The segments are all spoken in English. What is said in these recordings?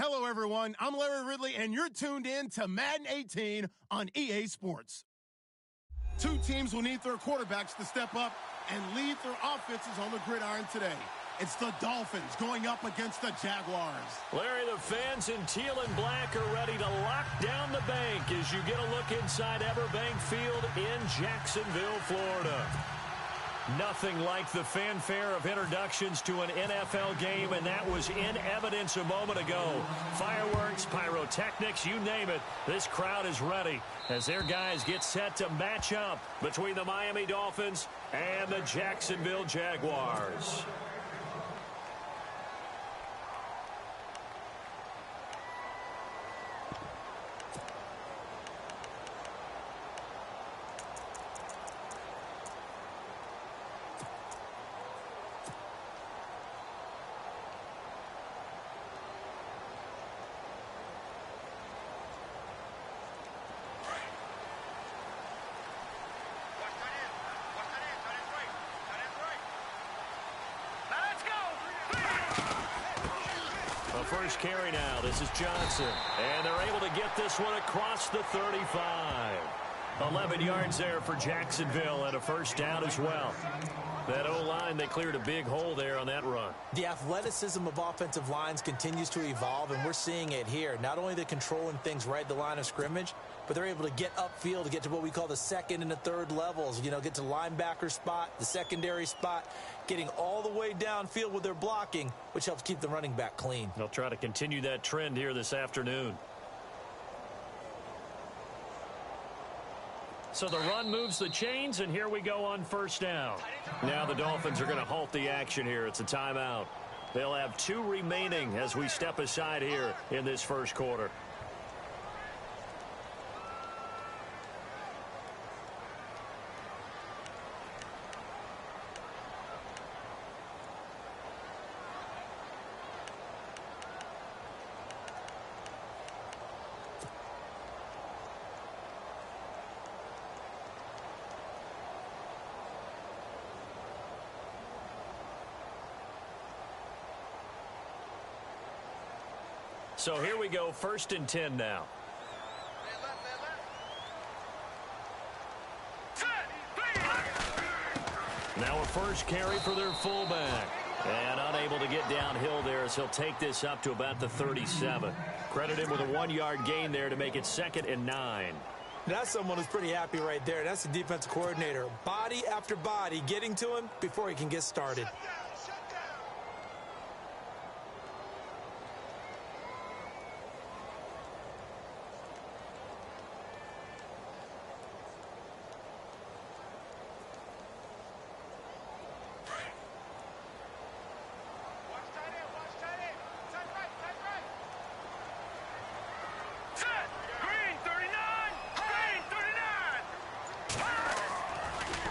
Hello, everyone. I'm Larry Ridley, and you're tuned in to Madden 18 on EA Sports. Two teams will need their quarterbacks to step up and lead their offenses on the gridiron today. It's the Dolphins going up against the Jaguars. Larry, the fans in teal and black are ready to lock down the bank as you get a look inside Everbank Field in Jacksonville, Florida. Nothing like the fanfare of introductions to an NFL game, and that was in evidence a moment ago. Fireworks, pyrotechnics, you name it. This crowd is ready as their guys get set to match up between the Miami Dolphins and the Jacksonville Jaguars. First carry now. This is Johnson. And they're able to get this one across the 35. 11 yards there for Jacksonville and a first down as well. That O-line, they cleared a big hole there on that run. The athleticism of offensive lines continues to evolve, and we're seeing it here. Not only are they controlling things right at the line of scrimmage, but they're able to get upfield to get to what we call the second and the third levels. You know, get to the linebacker spot, the secondary spot, getting all the way downfield with their blocking, which helps keep the running back clean. They'll try to continue that trend here this afternoon. So the run moves the chains, and here we go on first down. Now the Dolphins are going to halt the action here. It's a timeout. They'll have 2 remaining as we step aside here in this first quarter. So here we go, 1st and 10 now. Now a first carry for their fullback. And unable to get downhill there as he'll take this up to about the 37. Credit him with a 1-yard gain there to make it 2nd and 9. That's someone who's pretty happy right there. That's the defensive coordinator. Body after body getting to him before he can get started.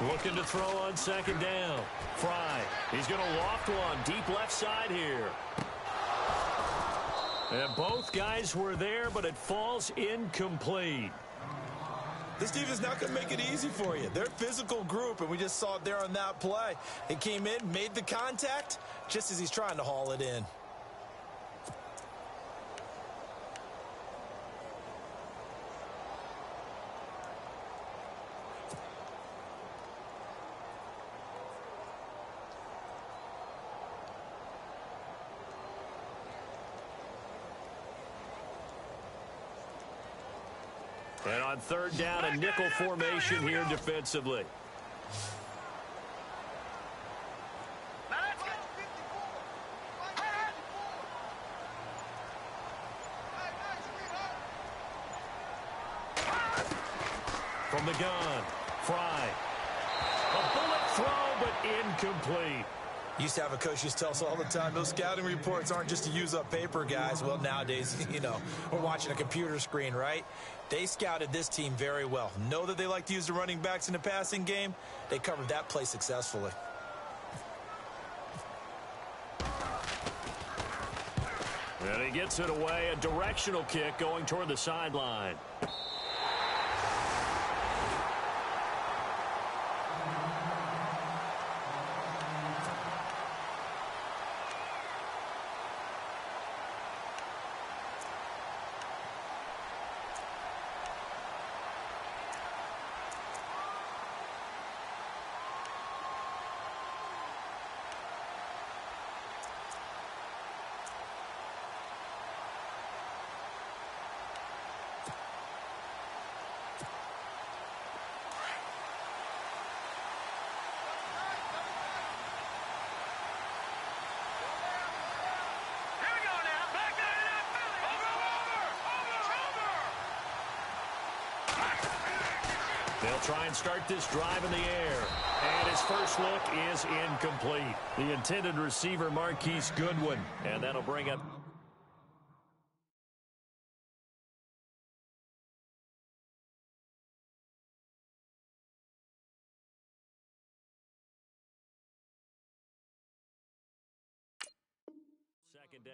Looking to throw on second down. Fry. He's going to loft one deep left side here. And both guys were there, but it falls incomplete. This defense is not going to make it easy for you. They're a physical group, and we just saw it there on that play. He came in, made the contact, just as he's trying to haul it in. And on third down, a nickel formation here defensively. From the gun, Fry. A bullet throw, but incomplete. Used to have a coach used to tell us all the time, those scouting reports aren't just to use up paper, guys. Well, nowadays, we're watching a computer screen, right? They scouted this team very well. Know that they like to use the running backs in the passing game. They covered that play successfully. And he gets it away, a directional kick going toward the sideline. They'll try and start this drive in the air. And his first look is incomplete. The intended receiver, Marquise Goodwin. And that'll bring up... second down.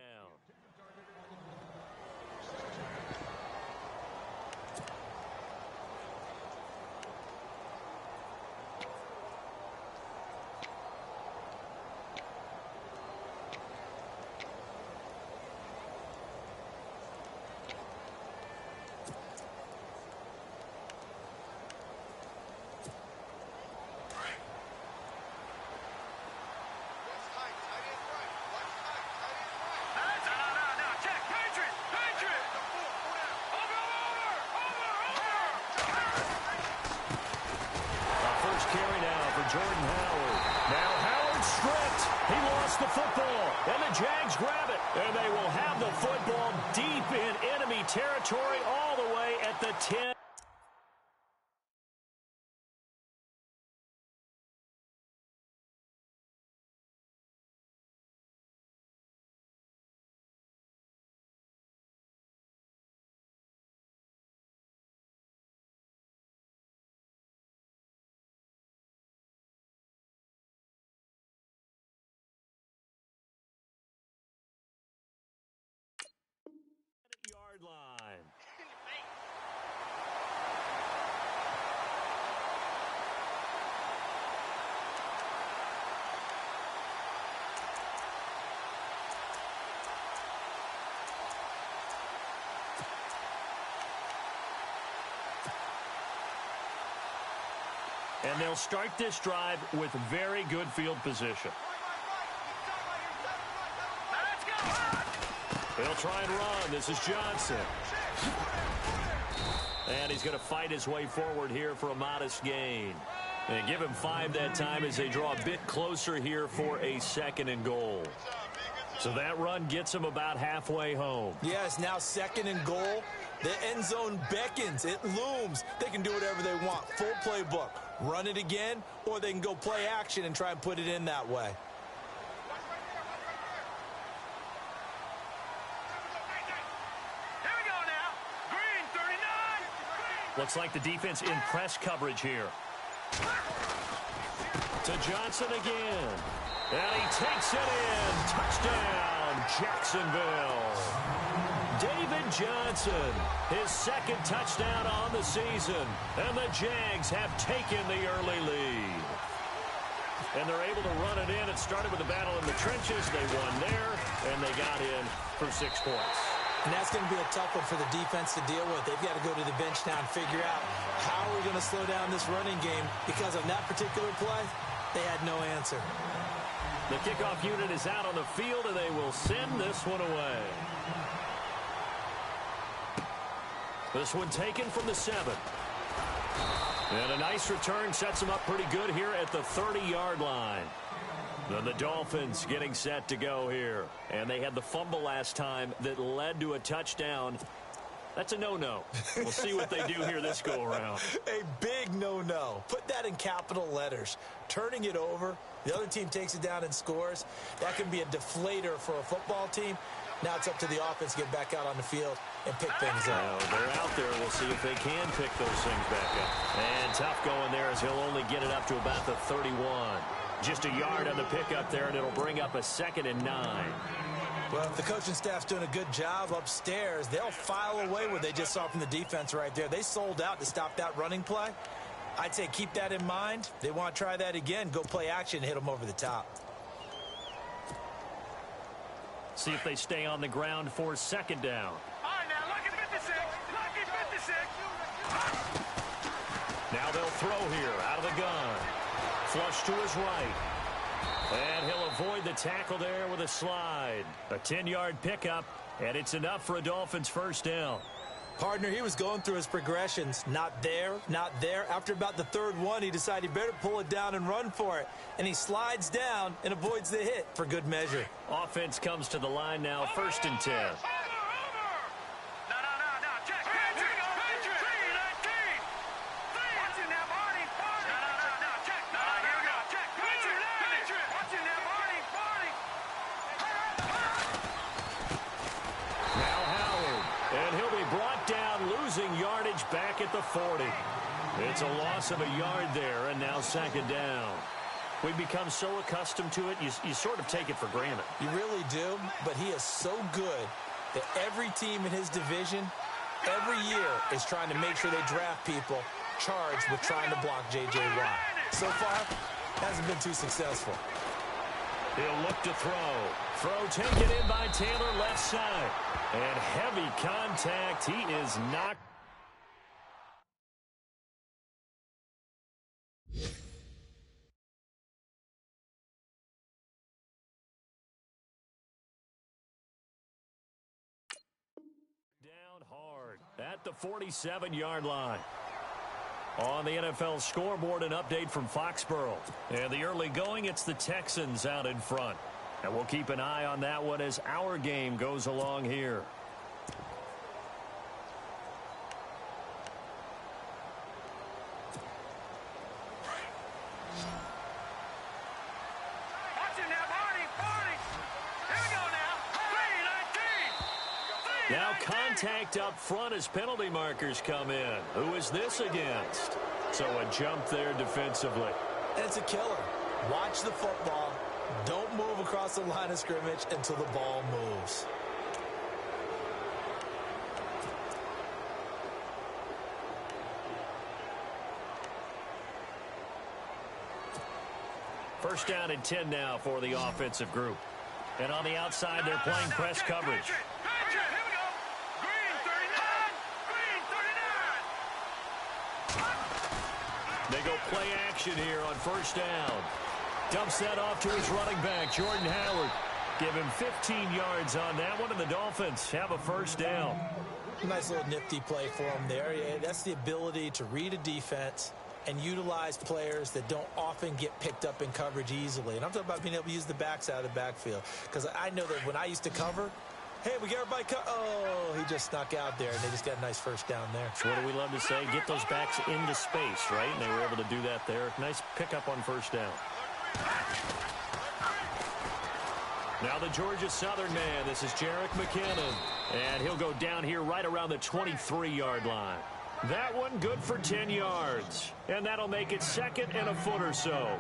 Jordan Howard. Now Howard stripped. He lost the football. And the Jags grab it. And they will have the football deep in enemy territory all the way at the 10. Yard line. And they'll start this drive with very good field position. They'll try and run. This is Johnson. And he's going to fight his way forward here for a modest gain. And give him 5 that time as they draw a bit closer here for a 2nd and goal. So that run gets him about halfway home. Yes, now 2nd and goal. The end zone beckons. It looms. They can do whatever they want. Full playbook. Run it again, or they can go play action and try and put it in that way. Here we go now. Green, 39. Green, Looks like the defense in press coverage here. To Johnson again. And he takes it in. Touchdown, Jacksonville. David Johnson, his second touchdown on the season. And the Jags have taken the early lead. And they're able to run it in. It started with a battle in the trenches. They won there, and they got in for 6 points. And that's going to be a tough one for the defense to deal with. They've got to go to the bench now and figure out how are we going to slow down this running game, because on that particular play, they had no answer. The kickoff unit is out on the field, and they will send this one away. This one taken from the 7. And a nice return sets them up pretty good here at the 30-yard line. Then the Dolphins getting set to go here. And they had the fumble last time that led to a touchdown. That's a no-no. We'll see what they do here this go-around. A big no-no. Put that in capital letters. Turning it over, the other team takes it down and scores. That can be a deflator for a football team. Now it's up to the offense to get back out on the field and pick things up. Well, they're out there. We'll see if they can pick those things back up. And tough going there as he'll only get it up to about the 31. Just a yard on the pickup there, and it'll bring up a 2nd and 9. Well, if the coaching staff's doing a good job upstairs, they'll file away what they just saw from the defense right there. They sold out to stop that running play. I'd say keep that in mind. They want to try that again. Go play action and hit them over the top. See if they stay on the ground for 2nd down. All right, now, lucky 56. Lucky 56. Now they'll throw here out of the gun. Flush to his right. And he'll avoid the tackle there with a slide. A 10-yard pickup, and it's enough for a Dolphins 1st down. Partner, he was going through his progressions. Not there, not there. After about the 3rd one, he decided he better pull it down and run for it. And he slides down and avoids the hit for good measure. Offense comes to the line now, 1st and 10. Yardage back at the 40. It's a loss of a yard there, and now 2nd down. We've become so accustomed to it, you sort of take it for granted. You really do, but he is so good that every team in his division, every year, is trying to make sure they draft people charged with trying to block J.J. Watt. So far, hasn't been too successful. He'll look to throw. Throw taken in by Taylor, left side. And heavy contact. He is knocked. Down hard at the 47-yard line. On the NFL scoreboard, an update from Foxborough. And the early going, it's the Texans out in front. And we'll keep an eye on that one as our game goes along here. Now contact up front as penalty markers come in. Who is this against? So a jump there defensively. And it's a killer. Watch the football. Don't move across the line of scrimmage until the ball moves. First down and 10 now for the offensive group. And on the outside, they're playing press coverage. They go play action here on 1st down. Dumps that off to his running back, Jordan Howard. Give him 15 yards on that one, and the Dolphins have a 1st down. Nice little nifty play for him there. Yeah, that's the ability to read a defense and utilize players that don't often get picked up in coverage easily. And I'm talking about being able to use the backs out of the backfield. Because I know that when I used to cover, hey, we got everybody oh, he just snuck out there, and they just got a nice 1st down there. So what do we love to say? Get those backs into space, right? And they were able to do that there. Nice pickup on 1st down. Now the Georgia Southern man. This is Jerick McKinnon. And he'll go down here right around the 23-yard line. That one good for 10 yards. And that'll make it 2nd and a foot or so.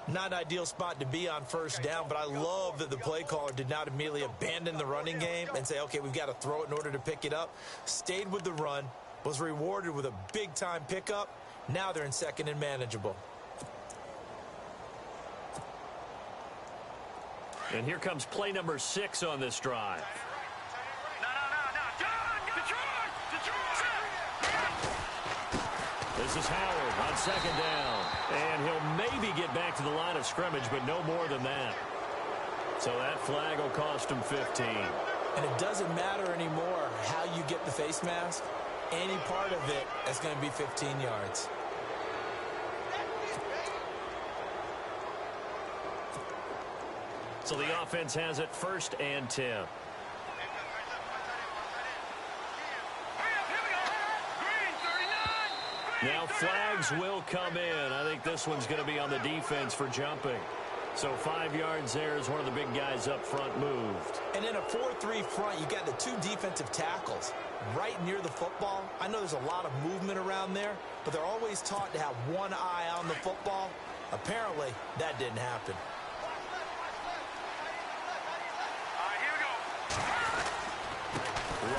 Not an ideal spot to be on first down, but I love that the play caller did not immediately abandon the running game and say, okay, we've got to throw it in order to pick it up. Stayed with the run, was rewarded with a big-time pickup. Now they're in 2nd and manageable. And here comes play number 6 on this drive. This is Howard on 2nd down. And he'll maybe get back to the line of scrimmage, but no more than that. So that flag will cost him 15. And it doesn't matter anymore how you get the face mask. Any part of it is going to be 15 yards. So the offense has it 1st and 10. Now flags will come in. I think this one's going to be on the defense for jumping. So 5 yards there as one of the big guys up front moved. And in a 4-3 front, you got the 2 defensive tackles right near the football. I know there's a lot of movement around there, but they're always taught to have one eye on the football. Apparently, that didn't happen.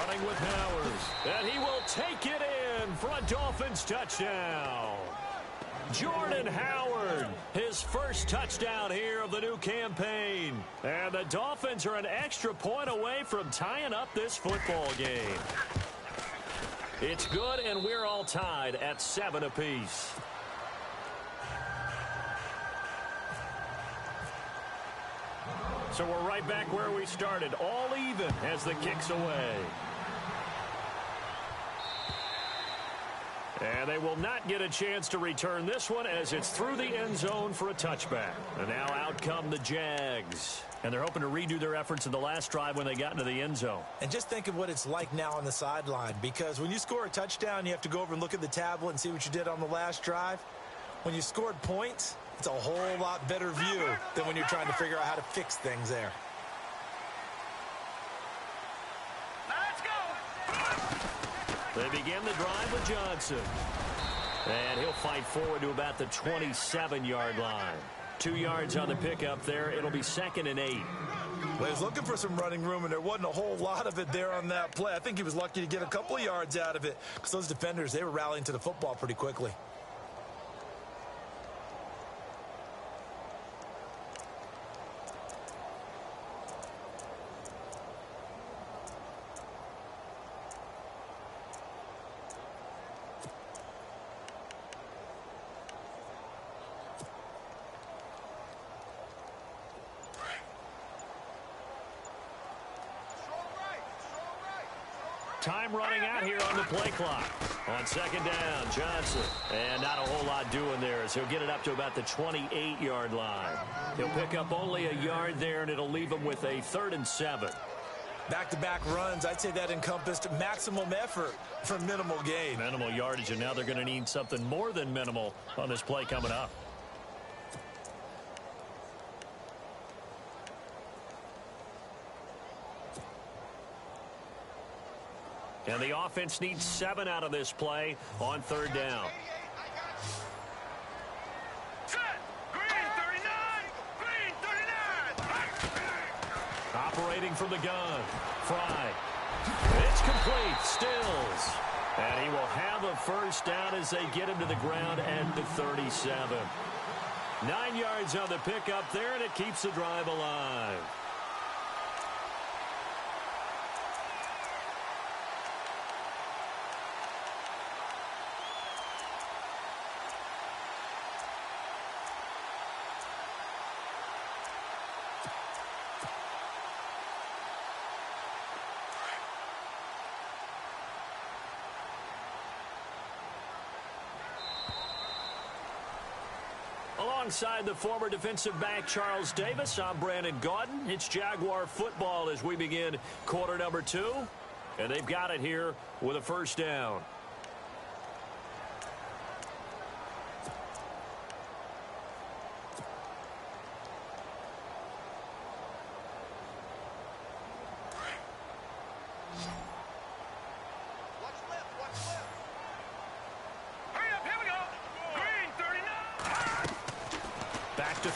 Running with Howard, and he will take it in for a Dolphins touchdown. Jordan Howard, his first touchdown here of the new campaign. And the Dolphins are an extra point away from tying up this football game. It's good, and we're all tied at 7 apiece. So we're right back where we started, all even as the kick's away. And they will not get a chance to return this one as it's through the end zone for a touchback. And now out come the Jags. And they're hoping to redo their efforts in the last drive when they got into the end zone. And just think of what it's like now on the sideline, because when you score a touchdown, you have to go over and look at the tablet and see what you did on the last drive. When you scored points, it's a whole lot better view than when you're trying to figure out how to fix things there. They begin the drive with Johnson. And he'll fight forward to about the 27-yard line. 2 yards on the pickup there. It'll be 2nd and 8. Well, he was looking for some running room, and there wasn't a whole lot of it there on that play. I think he was lucky to get a couple of yards out of it because those defenders, they were rallying to the football pretty quickly. Time running out here on the play clock. On 2nd down, Johnson. And not a whole lot doing there as he'll get it up to about the 28-yard line. He'll pick up only a yard there, and it'll leave him with a 3rd and 7. Back-to-back runs, I'd say that encompassed maximum effort for minimal gain. Minimal yardage, and now they're going to need something more than minimal on this play coming up. And the offense needs 7 out of this play on 3rd down. Operating from the gun. Fry. It's complete. Stills. And he will have a first down as they get him to the ground at the 37. 9 yards on the pickup there, and it keeps the drive alive. Alongside the former defensive back Charles Davis, I'm Brandon Gaudin. It's Jaguar football as we begin quarter number 2. And they've got it here with a first down.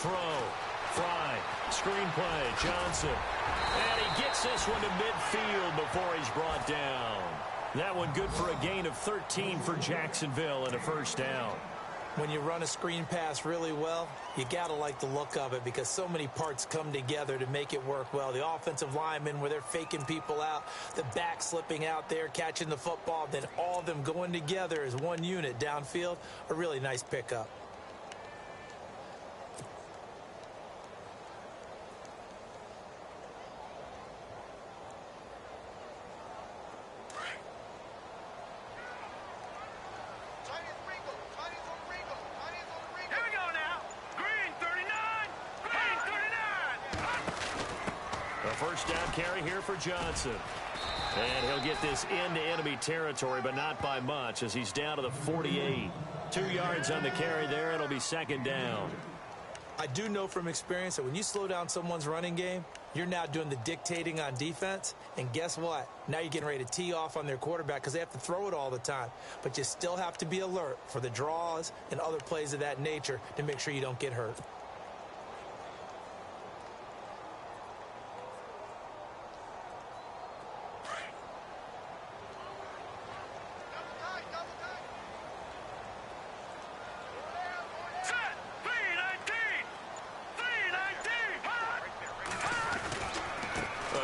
throw. Fry, screen play, Johnson. And he gets this one to midfield before he's brought down. That one good for a gain of 13 for Jacksonville and a first down. When you run a screen pass really well, you got to like the look of it because so many parts come together to make it work well. The offensive linemen where they're faking people out, the back slipping out there, catching the football, then all of them going together as one unit downfield, a really nice pickup. First down carry here for Johnson. And he'll get this into enemy territory, but not by much as he's down to the 48. 2 yards on the carry there. It'll be second down. I do know from experience that when you slow down someone's running game, you're now doing the dictating on defense. And guess what? Now you're getting ready to tee off on their quarterback because they have to throw it all the time. But you still have to be alert for the draws and other plays of that nature to make sure you don't get hurt.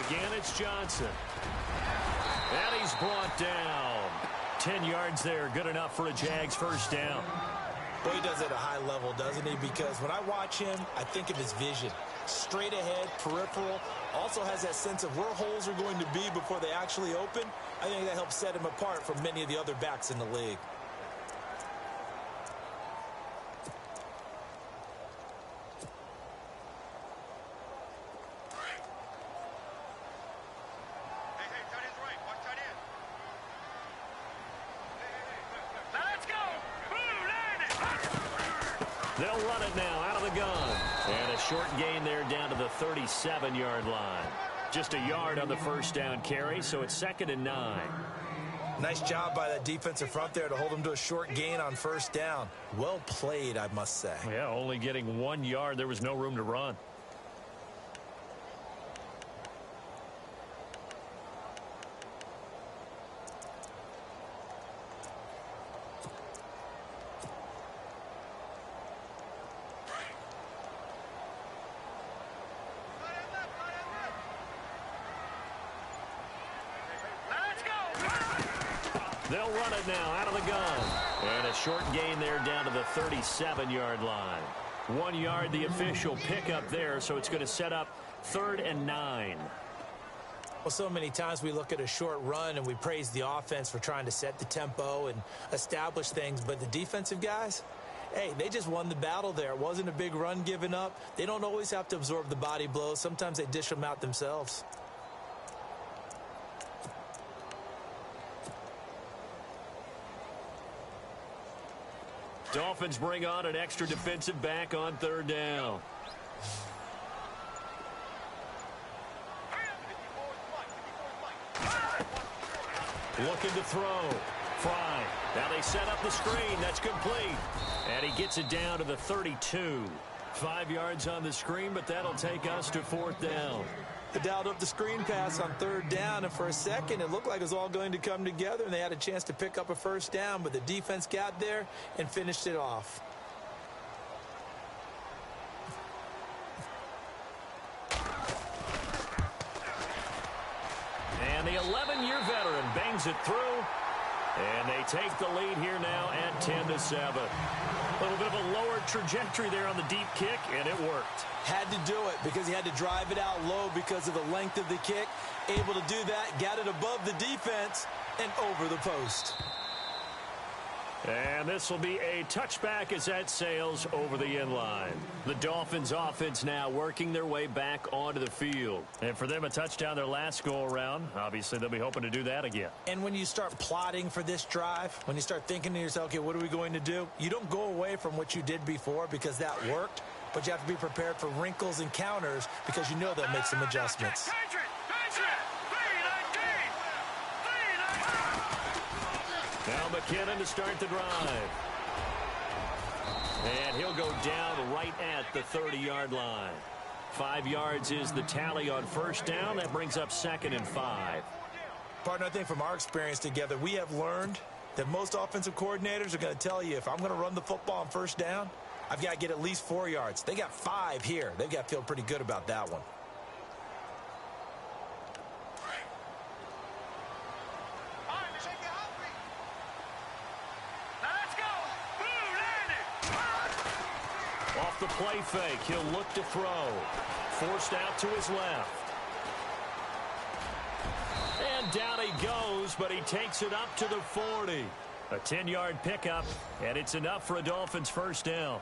Again, it's Johnson. And he's brought down. 10 yards there, good enough for a Jags first down. Well, he does it at a high level, doesn't he? Because when I watch him, I think of his vision. Straight ahead, peripheral. Also has that sense of where holes are going to be before they actually open. I think that helps set him apart from many of the other backs in the league. They'll run it now out of the gun. And a short gain there down to the 37-yard line. Just a yard on the first down carry, so it's 2nd and 9. Nice job by that defensive front there to hold him to a short gain on first down. Well played, I must say. Yeah, only getting 1 yard. There was no room to run. They'll run it now out of the gun. And a short gain there down to the 37-yard line. 1 yard, the official pickup there, so it's going to set up 3rd and 9. Well, so many times we look at a short run and we praise the offense for trying to set the tempo and establish things, but the defensive guys, hey, they just won the battle there. It wasn't a big run given up. They don't always have to absorb the body blows. Sometimes they dish them out themselves. Dolphins bring on an extra defensive back on 3rd down. Looking to throw. Fry. Now they set up the screen. That's complete. And he gets it down to the 32. 5 yards on the screen, but that'll take us to 4th down. They dialed up the screen pass on 3rd down, and for a second it looked like it was all going to come together and they had a chance to pick up a first down, but the defense got there and finished it off. And the 11-year veteran bangs it through, and they take the lead here now at 10-7. A little bit of a lower trajectory there on the deep kick, and it worked. Had to do it because he had to drive it out low because of the length of the kick. Able to do that, got it above the defense and over the post. And this will be a touchback as that sails over the end line. The Dolphins offense now working their way back onto the field. And for them, a touchdown their last go-around. Obviously, they'll be hoping to do that again. And when you start plotting for this drive, when you start thinking to yourself, okay, what are we going to do? You don't go away from what you did before because that worked, but you have to be prepared for wrinkles and counters because you know they'll make some adjustments. Now McKinnon to start the drive. And he'll go down right at the 30-yard line. 5 yards is the tally on first down. That brings up 2nd and 5. Partner, I think from our experience together, we have learned that most offensive coordinators are going to tell you, if I'm going to run the football on first down, I've got to get at least 4 yards. They got 5 here. They've got to feel pretty good about that one. Off the play fake, he'll look to throw. Forced out to his left. And down he goes, but he takes it up to the 40. A 10-yard pickup, and it's enough for a Dolphins first down.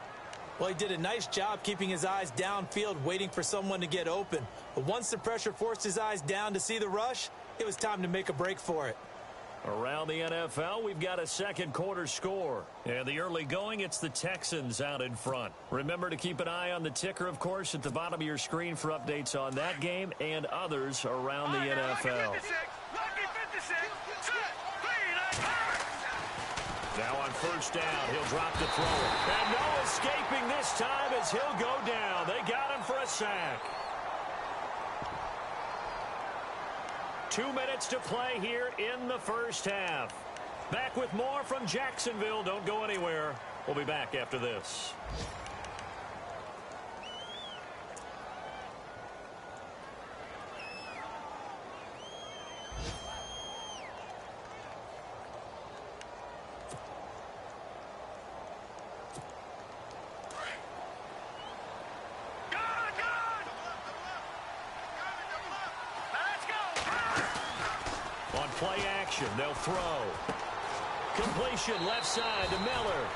Well, he did a nice job keeping his eyes downfield, waiting for someone to get open. But once the pressure forced his eyes down to see the rush, it was time to make a break for it. Around the NFL, we've got a second quarter score. And the early going, it's the Texans out in front. Remember to keep an eye on the ticker, of course, at the bottom of your screen for updates on that game and others around the NFL. Now on first down, he'll drop the throw. And no escaping this time as he'll go down. They got him for a sack. 2 minutes to play here in the first half. Back with more from Jacksonville. Don't go anywhere. We'll be back after this. Play action. They'll throw. Completion left side to Miller.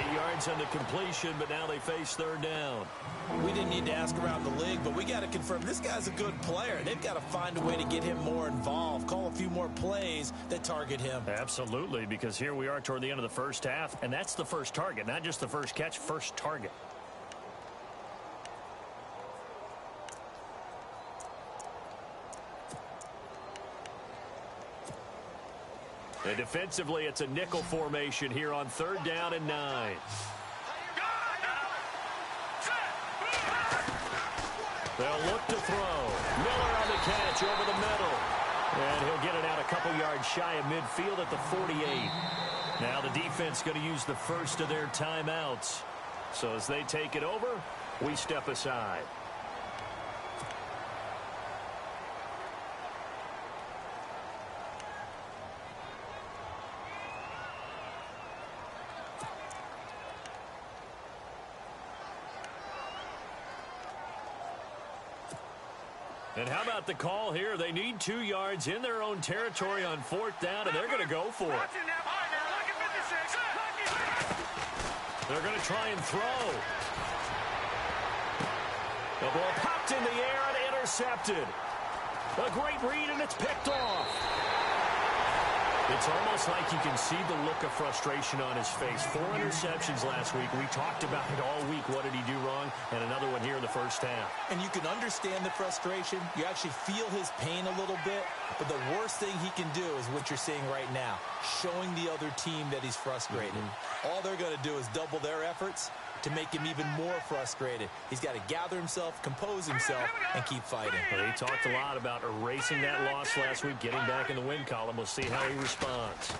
8 yards on the completion, but now they face third down. We didn't need to ask around the league, but we got to confirm this guy's a good player. They've got to find a way to get him more involved, call a few more plays that target him. Absolutely, because here we are toward the end of the first half, and that's the first target, not just the first catch, first target. And defensively, it's a nickel formation here on third down and 9. They'll look to throw. Miller on the catch over the middle. And he'll get it out a couple yards shy of midfield at the 48. Now the defense going to use the first of their timeouts. So as they take it over, we step aside. And how about the call here? They need 2 yards in their own territory on fourth down, and they're going to go for it. They're going to try and throw. The ball popped in the air and intercepted. A great read, and it's picked off. It's almost like you can see the look of frustration on his face. 4 interceptions last week. We talked about it all week. What did he do wrong? And another one here in the first half. And you can understand the frustration. You actually feel his pain a little bit. But the worst thing he can do is what you're seeing right now, showing the other team that he's frustrated. All they're going to do is double their efforts to make him even more frustrated. He's got to gather himself, compose himself, and keep fighting. Well, he talked a lot about erasing that loss last week, getting back in the win column. We'll see how he responds.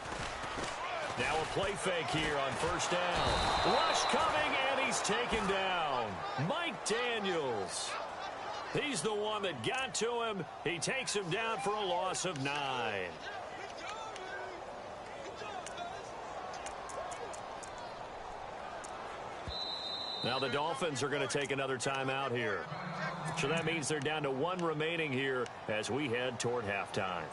Now a play fake here on first down. Rush coming, and he's taken down. Mike Daniels. He's the one that got to him. He takes him down for a loss of 9. Now the Dolphins are going to take another timeout here. So that means they're down to 1 remaining here as we head toward halftime.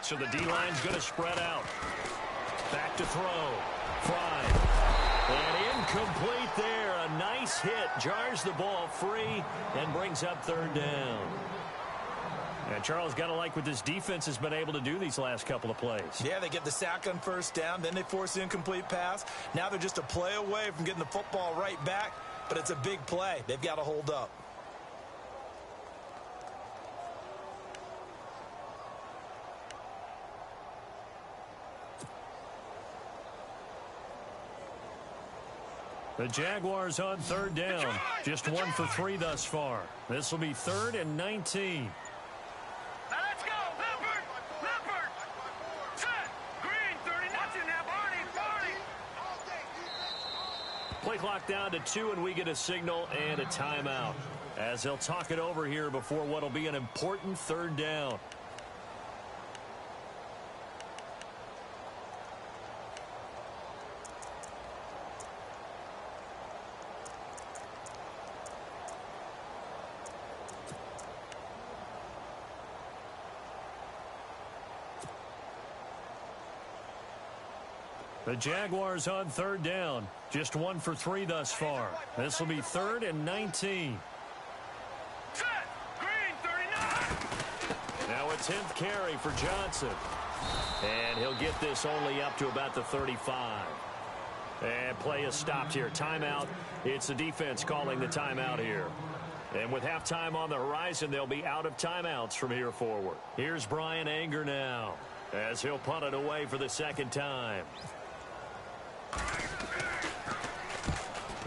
So the D-line's going to spread out. Back to throw. Fry. And incomplete there. A nice hit. Jars the ball free and brings up third down. And Charles, got to like what this defense has been able to do these last couple of plays. Yeah, they get the sack on first down. Then they force the incomplete pass. Now they're just a play away from getting the football right back. But it's a big play. They've got to hold up. The Jaguars on third down. Just 1 for 3 thus far. This will be 3rd and 19. Now let's go. Leopard. Leopard. Set. Green. 30. Nothing now. Barney. Play clock down to 2, and we get a signal and a timeout, as they'll talk it over here before what will be an important 3rd down. The Jaguars on third down. Just 1 for 3 thus far. This will be 3rd and 19. Set. Green. 39. Now a 10th carry for Johnson. And he'll get this only up to about the 35. And play is stopped here. Timeout. It's the defense calling the timeout here. And with halftime on the horizon, they'll be out of timeouts from here forward. Here's Brian Anger now, as he'll punt it away for the 2nd time.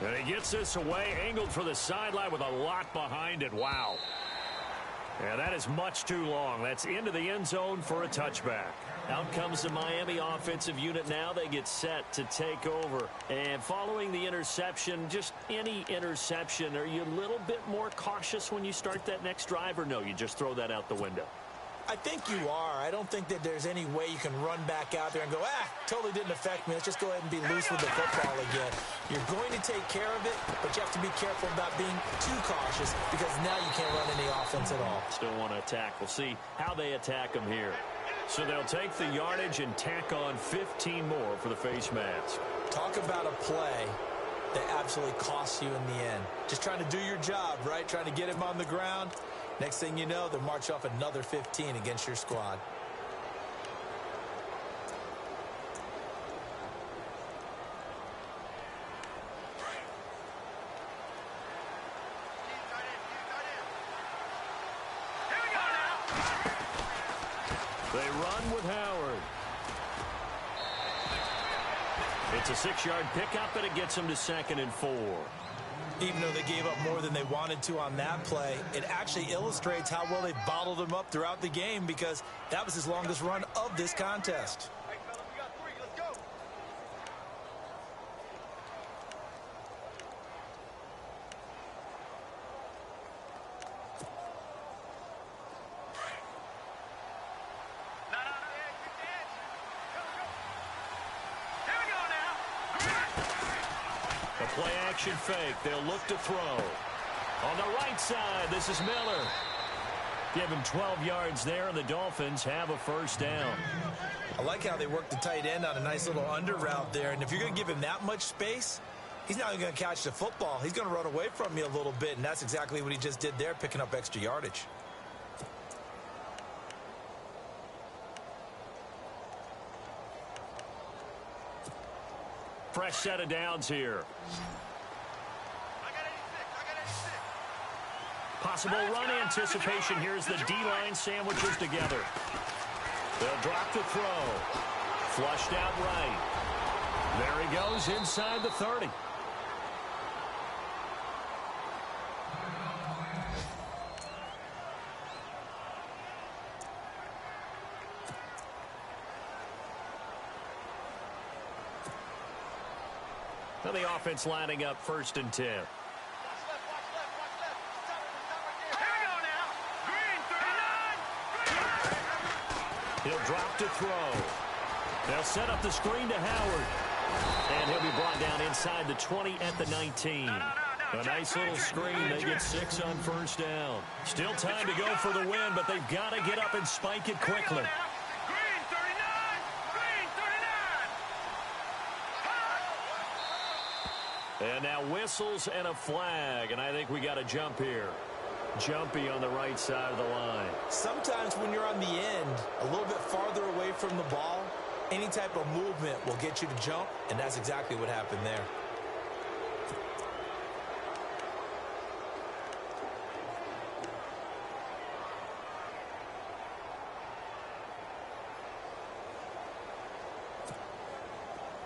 And he gets this away, angled for the sideline with a lot behind it. Wow. And that is much too long. That's into the end zone for a touchback. Out comes the Miami offensive unit now. They get set to take over. And following the interception, just any interception, are you a little bit more cautious when you start that next drive, or no, you just throw that out the window? I think you are. I don't think that there's any way you can run back out there and go, totally didn't affect me. Let's just go ahead and be loose with the football again. You're going to take care of it, but you have to be careful about being too cautious, because now you can't run any offense at all. Still want to attack. We'll see how they attack them here. So they'll take the yardage and tack on 15 more for the face mask. Talk about a play that absolutely costs you in the end. Just trying to do your job, right? Trying to get him on the ground. Next thing you know, they'll march off another 15 against your squad. They run with Howard. It's a 6-yard pickup, and it gets them to 2nd and 4. Even though they gave up more than they wanted to on that play, it actually illustrates how well they bottled him up throughout the game, because that was his longest run of this contest. Hey, fellas, we got 3. Let's go. Here we go now. A play action fake. They'll look to throw. On the right side, this is Miller. Give him 12 yards there, and the Dolphins have a 1st down. I like how they worked the tight end on a nice little under route there. And if you're going to give him that much space, he's not even going to catch the football. He's going to run away from you a little bit, and that's exactly what he just did there, picking up extra yardage. Fresh set of downs here. Possible run anticipation. Here's the D-line sandwiches together. They'll drop the throw. Flushed out right. There he goes inside the 30. Now the offense lining up 1st and 10. He'll drop to throw. They'll set up the screen to Howard. And he'll be brought down inside the 20 at the 19. A nice little screen. They get 6 on 1st down. Still time to go for the win, but they've got to get up and spike it quickly. And now whistles and a flag, and I think we got a jump here. Jumpy on the right side of the line. Sometimes when you're on the end, a little bit farther away from the ball, any type of movement will get you to jump, and that's exactly what happened there.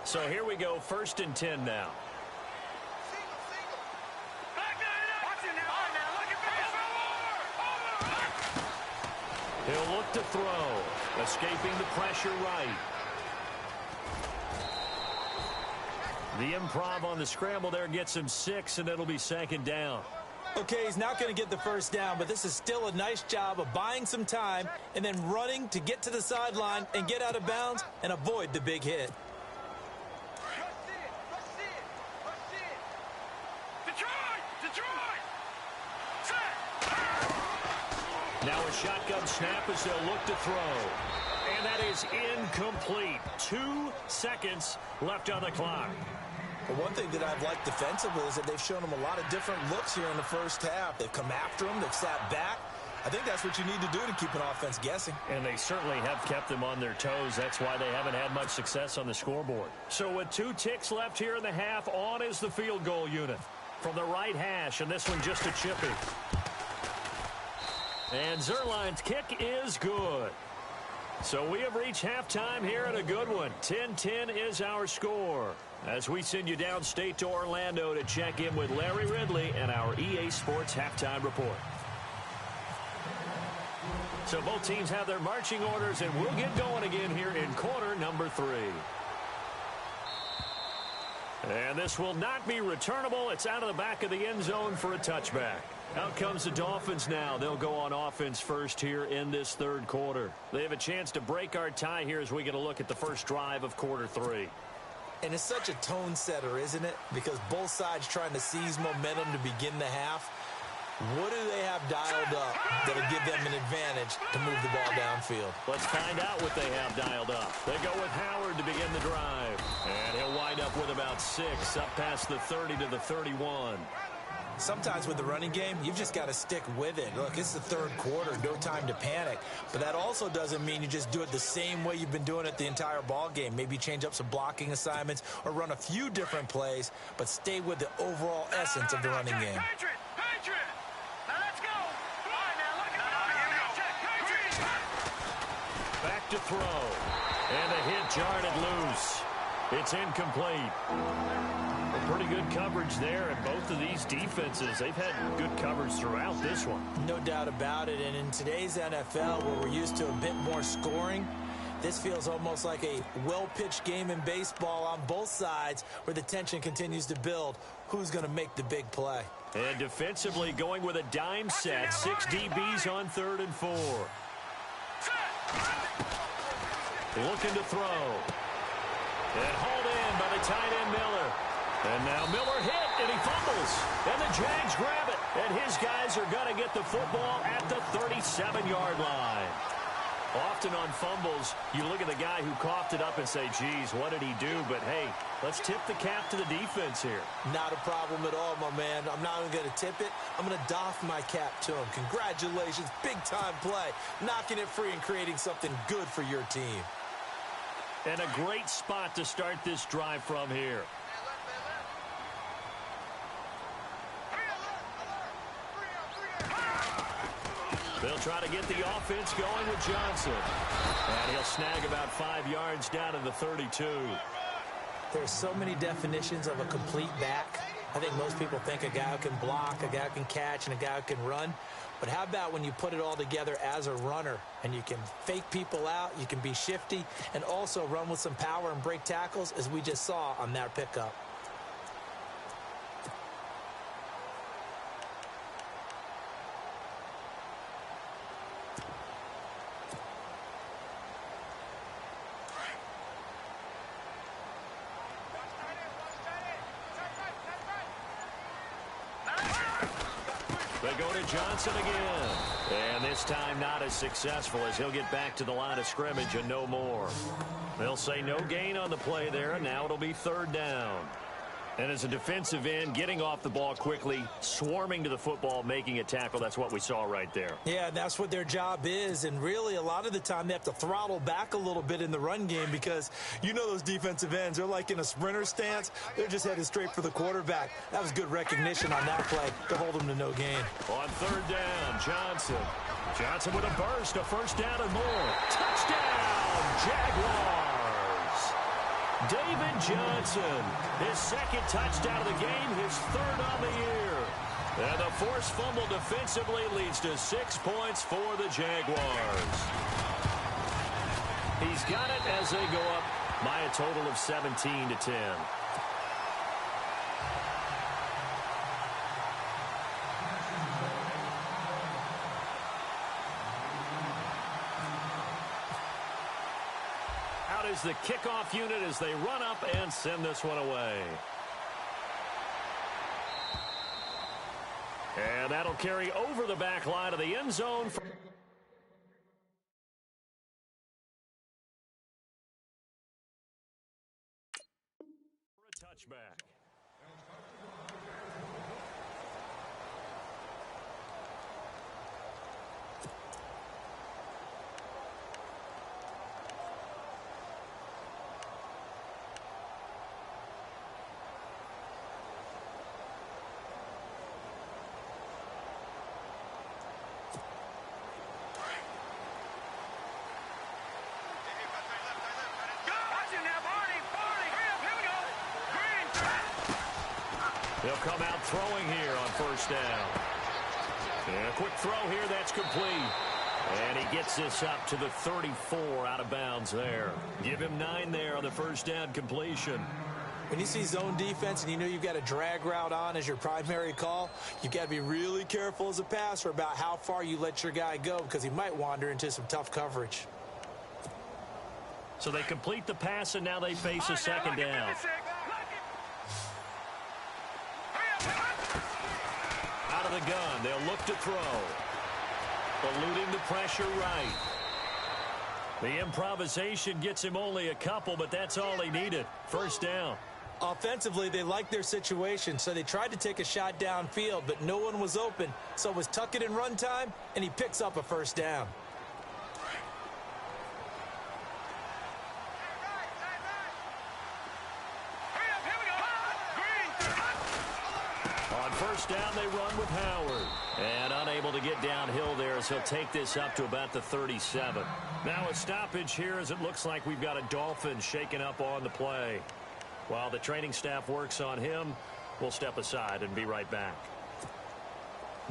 So here we go, 1st and 10 now. He'll look to throw, escaping the pressure right. The improv on the scramble there gets him 6, and it'll be 2nd down. Okay, he's not going to get the first down, but this is still a nice job of buying some time and then running to get to the sideline and get out of bounds and avoid the big hit. Now a shotgun snap as they'll look to throw. And that is incomplete. 2 seconds left on the clock. But one thing that I've liked defensively is that they've shown them a lot of different looks here in the first half. They've come after them. They've sat back. I think that's what you need to do to keep an offense guessing. And they certainly have kept them on their toes. That's why they haven't had much success on the scoreboard. So with 2 ticks left here in the half, on is the field goal unit. From the right hash, and this one just a chippy. And Zerline's kick is good. So we have reached halftime here at a good one. 10-10 is our score. As we send you downstate to Orlando to check in with Larry Ridley and our EA Sports Halftime Report. So both teams have their marching orders, and we'll get going again here in quarter number 3. And this will not be returnable. It's out of the back of the end zone for a touchback. Out comes the Dolphins now. They'll go on offense first here in this 3rd quarter. They have a chance to break our tie here as we get a look at the first drive of quarter 3. And it's such a tone setter, isn't it? Because both sides trying to seize momentum to begin the half. What do they have dialed up that'll give them an advantage to move the ball downfield? Let's find out what they have dialed up. They go with Howard to begin the drive. And he'll wind up with about 6 up past the 30 to the 31. Sometimes with the running game, you've just got to stick with it. Look, it's the 3rd quarter, no time to panic. But that also doesn't mean you just do it the same way you've been doing it the entire ball game. Maybe change up some blocking assignments or run a few different plays, but stay with the overall essence of the running game. Back to throw. And a hit jarred it loose. It's incomplete. Pretty good coverage there, and both of these defenses, they've had good coverage throughout this one. No doubt about it, and in today's NFL, where we're used to a bit more scoring, this feels almost like a well-pitched game in baseball on both sides where the tension continues to build. Who's going to make the big play? And defensively going with a dime set, 6 DBs on 3rd and 4. Looking to throw. And hauled in by the tight end Miller. And now Miller hit, and he fumbles. And the Jags grab it. And his guys are going to get the football at the 37-yard line. Often on fumbles, you look at the guy who coughed it up and say, geez, what did he do? But, hey, let's tip the cap to the defense here. Not a problem at all, my man. I'm not even going to tip it. I'm going to doff my cap to him. Congratulations, big-time play. Knocking it free and creating something good for your team. And a great spot to start this drive from here. They'll try to get the offense going with Johnson. And he'll snag about 5 yards down to the 32. There's so many definitions of a complete back. I think most people think a guy who can block, a guy who can catch, and a guy who can run. But how about when you put it all together as a runner and you can fake people out, you can be shifty, and also run with some power and break tackles, as we just saw on that pickup. They go to Johnson again. And this time not as successful, as he'll get back to the line of scrimmage and no more. They'll say no gain on the play there, and now it'll be 3rd down. And as a defensive end, getting off the ball quickly, swarming to the football, making a tackle, that's what we saw right there. Yeah, that's what their job is. And really, a lot of the time, they have to throttle back a little bit in the run game because you know those defensive ends, they're like in a sprinter stance. They're just headed straight for the quarterback. That was good recognition on that play to hold them to no gain. On 3rd down, Johnson. Johnson with a burst, a 1st down and more. Touchdown, Jaguars. David Johnson, his 2nd touchdown of the game, his 3rd on the year. And the forced fumble defensively leads to 6 points for the Jaguars. He's got it as they go up by a total of 17-10. Out is the kickoff unit as they run up and send this one away. And that'll carry over the back line of the end zone for a touchback. They'll come out throwing here on first down. And a quick throw here, that's complete. And he gets this up to the 34 out of bounds there. Give him 9 there on the first down completion. When you see zone defense and you know you've got a drag route on as your primary call, you've got to be really careful as a passer about how far you let your guy go because he might wander into some tough coverage. So they complete the pass, and now they face a second down. Out of the gun, they'll look to throw. Eluding the pressure right. The improvisation gets him only a couple, but that's all he needed. First down. Offensively, they liked their situation, so they tried to take a shot downfield, but no one was open. So it was tuck it in run time, and he picks up a first down. First down, they run with Howard. And unable to get downhill there as he'll take this up to about the 37. Now a stoppage here as it looks like we've got a Dolphin shaken up on the play. While the training staff works on him, we'll step aside and be right back.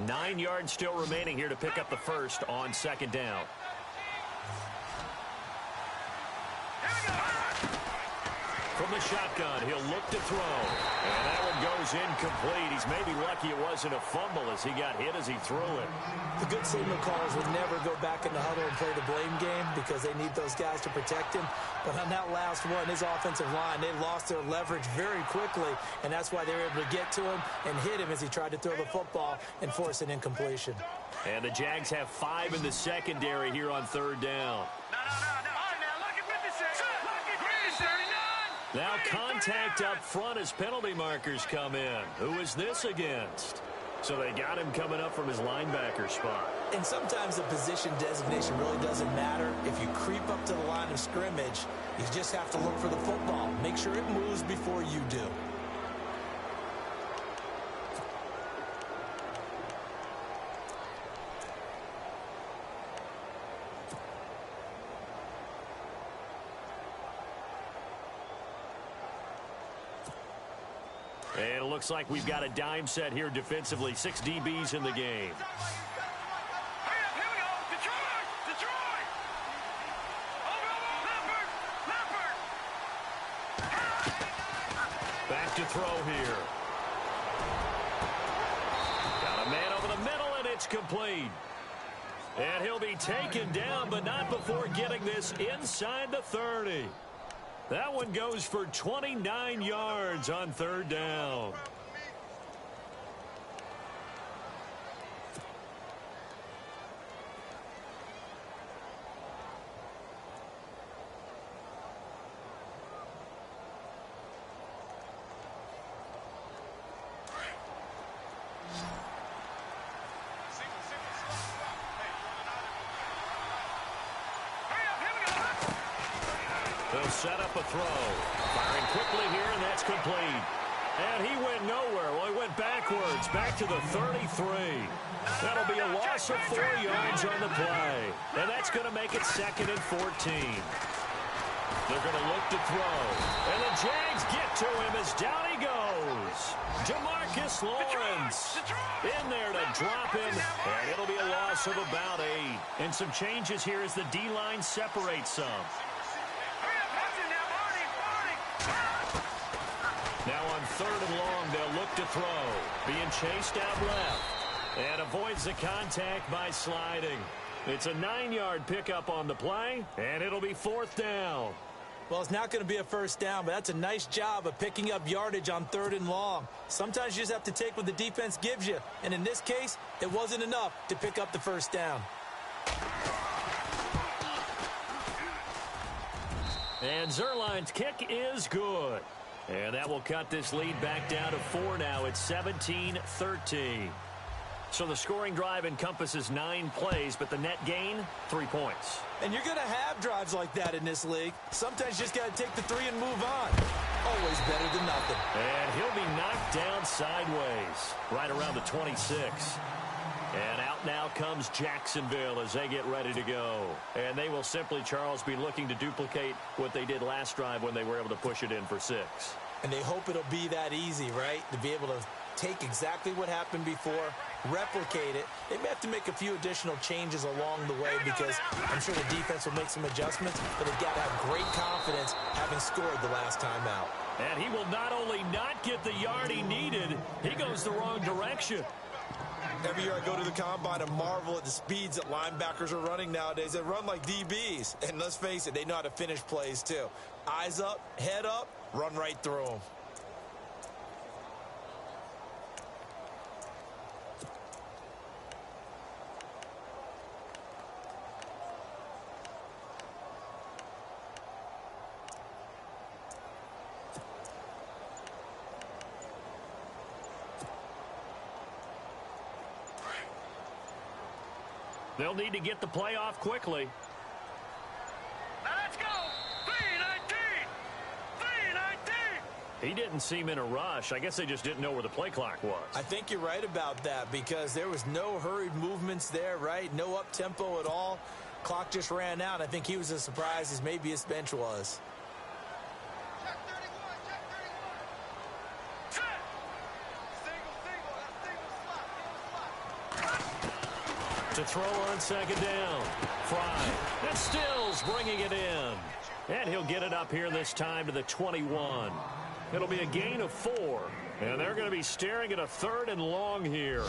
9 yards still remaining here to pick up the first on second down. From the shotgun, he'll look to throw. And that one goes incomplete. He's maybe lucky it wasn't a fumble as he got hit as he threw it. The good signal callers would never go back in the huddle and play the blame game because they need those guys to protect him. But on that last one, his offensive line, they lost their leverage very quickly, and that's why they were able to get to him and hit him as he tried to throw the football and force an incompletion. And the Jags have 5 in the secondary here on third down. Now contact up front as penalty markers come in. Who is this against? So they got him coming up from his linebacker spot. And sometimes the position designation really doesn't matter. If you creep up to the line of scrimmage, you just have to look for the football. Make sure it moves before you do. And it looks like we've got a dime set here defensively. 6 DBs in the game. Back to throw here. Got a man over the middle, and it's complete. And he'll be taken down, but not before getting this inside the 30. That one goes for 29 yards on third down. They'll set up a throw. Firing quickly here, and that's complete. And he went nowhere. Well, he went backwards, back to the 33. That'll be a loss of 4 yards on the play. And that's going to make it 2nd and 14. They're going to look to throw. And the Jags lines get to him as down he goes. DeMarcus Lawrence in there to drop him, and it'll be a loss of about 8. And some changes here as the D-line separates some. Now on 3rd and long, they'll look to throw. Being chased out left. And avoids the contact by sliding. It's a 9-yard pickup on the play, and it'll be 4th down. Well, it's not going to be a first down, but that's a nice job of picking up yardage on 3rd and long. Sometimes you just have to take what the defense gives you, and in this case, it wasn't enough to pick up the first down. And Zuerlein's kick is good. And that will cut this lead back down to 4 now. It's 17-13. So the scoring drive encompasses 9 plays, but the net gain, 3 points. And you're going to have drives like that in this league. Sometimes you just got to take the 3 and move on. Always better than nothing. And he'll be knocked down sideways, right around the 26. And out now comes Jacksonville as they get ready to go. And they will simply, Charles, be looking to duplicate what they did last drive when they were able to push it in for 6. And they hope it'll be that easy, right? To be able to take exactly what happened before, replicate it. They may have to make a few additional changes along the way because I'm sure the defense will make some adjustments, but they've got to have great confidence having scored the last time out. And he will not only not get the yard he needed, he goes the wrong direction. Every year I go to the combine and marvel at the speeds that linebackers are running nowadays. They run like DBs. And let's face it, they know how to finish plays too. Eyes up, head up, run right through them. They'll need to get the play off quickly. Now let's go. 319. 319. He didn't seem in a rush. I guess they just didn't know where the play clock was. I think you're right about that because there was no hurried movements there, right? No up-tempo at all. Clock just ran out. I think he was as surprised as maybe his bench was. Check 31. Check 31. Set. Single. That's single slot. To throw on 2nd down. Fry. And Stills bringing it in. And he'll get it up here this time to the 21. It'll be a gain of 4. And they're going to be staring at a 3rd and long here.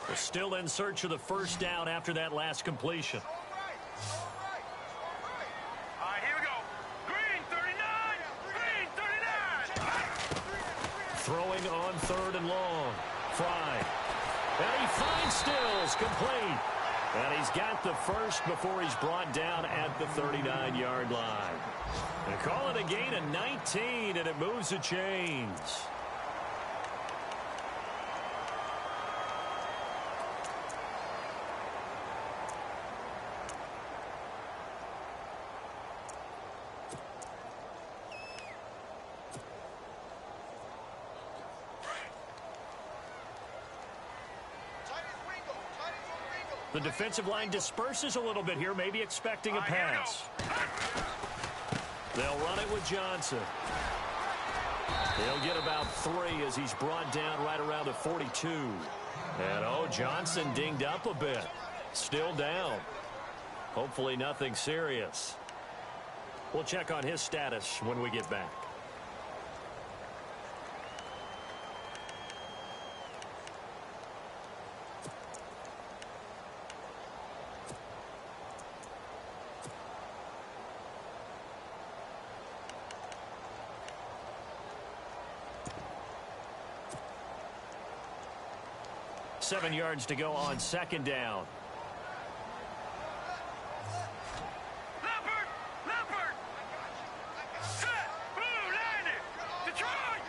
We're still in search of the first down after that last completion. All right, here we go. Green 39. Green 39. Throwing on 3rd and long. Fry. And he finds Stills complete. And he's got the first before he's brought down at the 39-yard line. And call it a gain of 19, and it moves the chains. The defensive line disperses a little bit here, maybe expecting a pass. They'll run it with Johnson. He'll get about 3 as he's brought down right around the 42. And, Johnson dinged up a bit. Still down. Hopefully nothing serious. We'll check on his status when we get back. Seven yards to go on 2nd down. Leopard. Set. Blue landed. Detroit.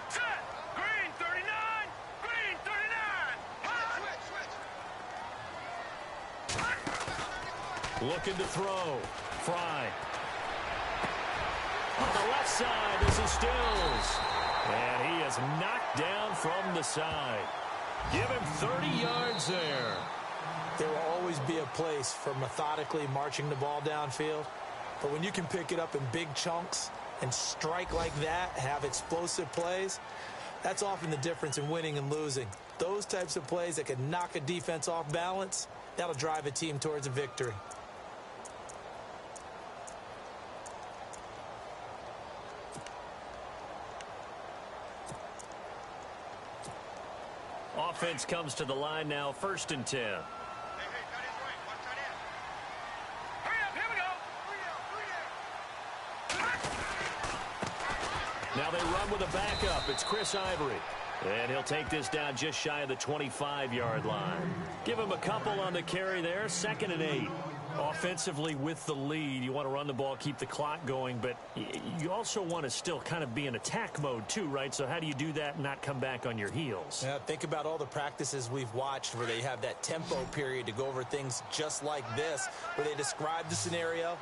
Set. Green 39. Green 39. Looking to throw. Fry. On the left side, this is Stills. And he is knocked down from the side. Give him 30 yards there. There will always be a place for methodically marching the ball downfield. But when you can pick it up in big chunks and strike like that, have explosive plays, that's often the difference in winning and losing. Those types of plays that can knock a defense off balance, that'll drive a team towards a victory. Offense comes to the line now, 1st and 10. Now they run with a backup. It's Chris Ivory. And he'll take this down just shy of the 25-yard line. Give him a couple on the carry there. 2nd and 8. Offensively with the lead, you want to run the ball, keep the clock going, but you also want to still kind of be in attack mode too, right? So how do you do that and not come back on your heels? Yeah, think about all the practices we've watched where they have that tempo period to go over things just like this, where they describe the scenario,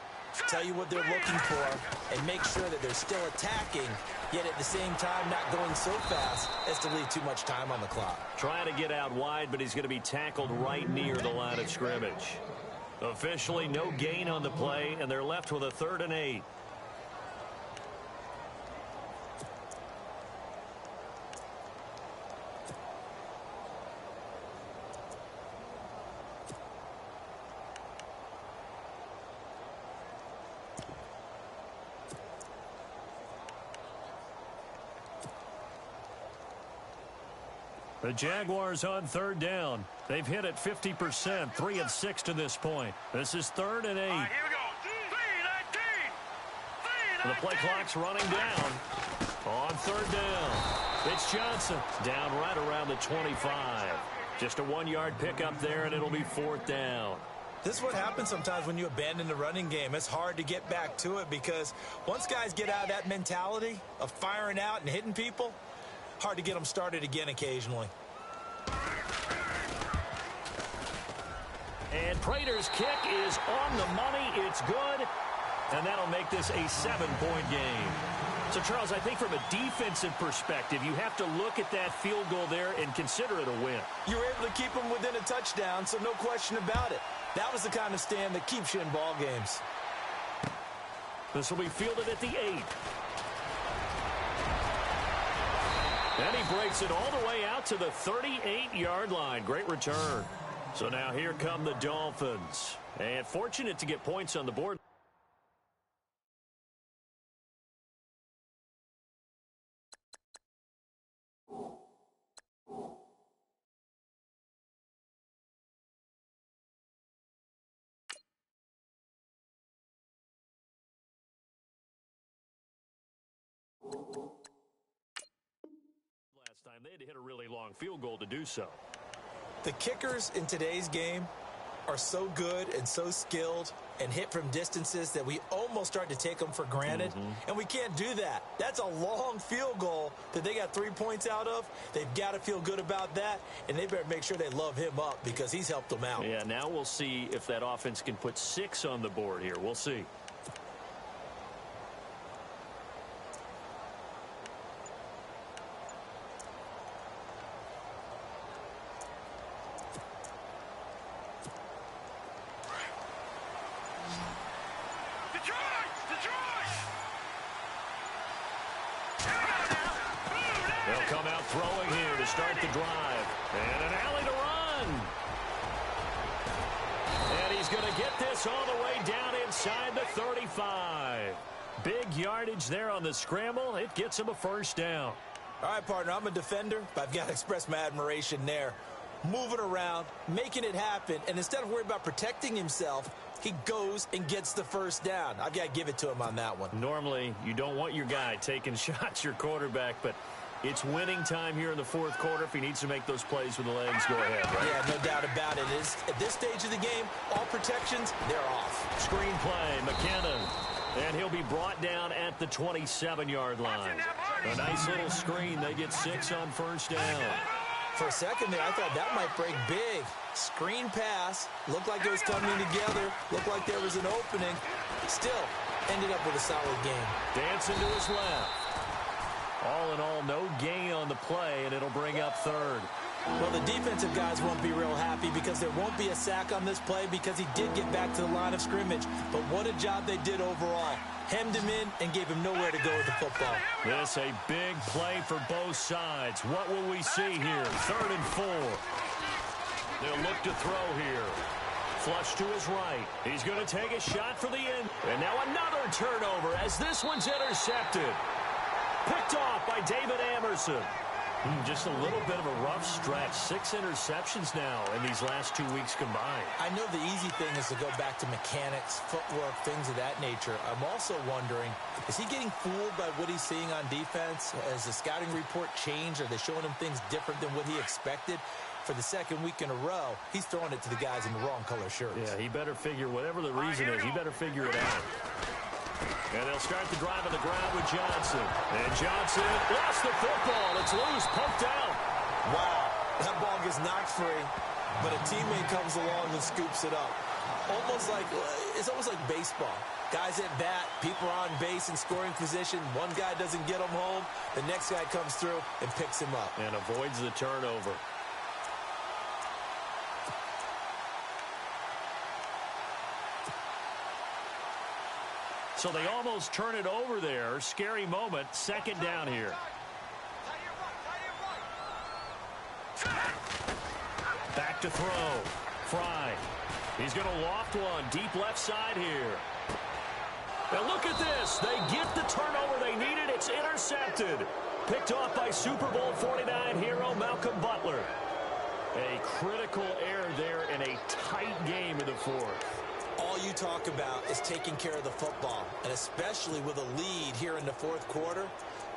tell you what they're looking for, and make sure that they're still attacking, yet at the same time not going so fast as to leave too much time on the clock. Trying to get out wide, but he's going to be tackled right near the line of scrimmage. Officially no gain on the play, and they're left with a 3rd and 8. The Jaguars on 3rd down. They've hit it 50%, 3 of 6 to this point. This is 3rd and 8. Here we go. 3-19. The play clock's running down. On 3rd down. It's Johnson down right around the 25. Just a 1-yard pickup there, and it'll be 4th down. This is what happens sometimes when you abandon the running game. It's hard to get back to it because once guys get out of that mentality of firing out and hitting people, hard to get them started again occasionally. And Prater's kick is on the money. It's good. And that'll make this a 7-point game. So, Charles, I think from a defensive perspective, you have to look at that field goal there and consider it a win. You were able to keep them within a touchdown, so no question about it. That was the kind of stand that keeps you in ball games. This will be fielded at the 8. And he breaks it all the way out to the 38-yard line. Great return. So now here come the Dolphins. And fortunate to get points on the board. Time they had to hit a really long field goal to do so. The kickers in today's game are so good and so skilled and hit from distances that we almost start to take them for granted. And we can't do that. That's a long field goal that they got 3 points out of. They've got to feel good about that, and they better make sure they love him up because he's helped them out. Yeah, now we'll see if that offense can put 6 on the board here. We'll see. They'll come out throwing here to start the drive. And an alley to run. And he's going to get this all the way down inside the 35. Big yardage there on the scramble. It gets him a 1st down. All right, partner, I'm a defender, but I've got to express my admiration there. Moving around, making it happen, and instead of worrying about protecting himself, he goes and gets the 1st down. I've got to give it to him on that one. Normally, you don't want your guy taking shots, your quarterback, but it's winning time here in the 4th quarter. If he needs to make those plays with the legs, go ahead, right? Yeah, no doubt about it. At this stage of the game, all protections, they're off. Screen play, McKinnon. And he'll be brought down at the 27-yard line. A nice little screen. They get 6 on 1st down. For a second there, I thought that might break big. Screen pass. Looked like it was coming together. Looked like there was an opening. Still, ended up with a solid game. Dancing to his left. All in all, no gain on the play, and it'll bring up third. Well, the defensive guys won't be real happy because there won't be a sack on this play because he did get back to the line of scrimmage. But what a job they did overall. Hemmed him in and gave him nowhere to go with the football. This a big play for both sides. What will we see here? 3rd and 4. They'll look to throw here. Flush to his right. He's going to take a shot for the end. And now another turnover as this one's intercepted. Picked off by David Amerson. Just a little bit of a rough stretch. 6 interceptions now in these last 2 weeks combined. I know the easy thing is to go back to mechanics, footwork, things of that nature. I'm also wondering, is he getting fooled by what he's seeing on defense? Has the scouting report changed? Are they showing him things different than what he expected? For the 2nd week in a row, he's throwing it to the guys in the wrong color shirts. Yeah, he better figure, whatever the reason is, he better figure it out. And they'll start the drive on the ground with Johnson. And Johnson lost the football. It's loose, poked out. Wow, that ball gets knocked free, but a teammate comes along and scoops it up. It's almost like baseball. Guys at bat, people are on base in scoring position. One guy doesn't get him home. The next guy comes through and picks him up. And avoids the turnover. So they almost turn it over there. Scary moment. 2nd down here. Back to throw. Fry. He's going to loft one. Deep left side here. Now look at this. They get the turnover they needed. It's intercepted. Picked off by Super Bowl 49 hero Malcolm Butler. A critical error there in a tight game in the 4th. All you talk about is taking care of the football, and especially with a lead here in the 4th quarter,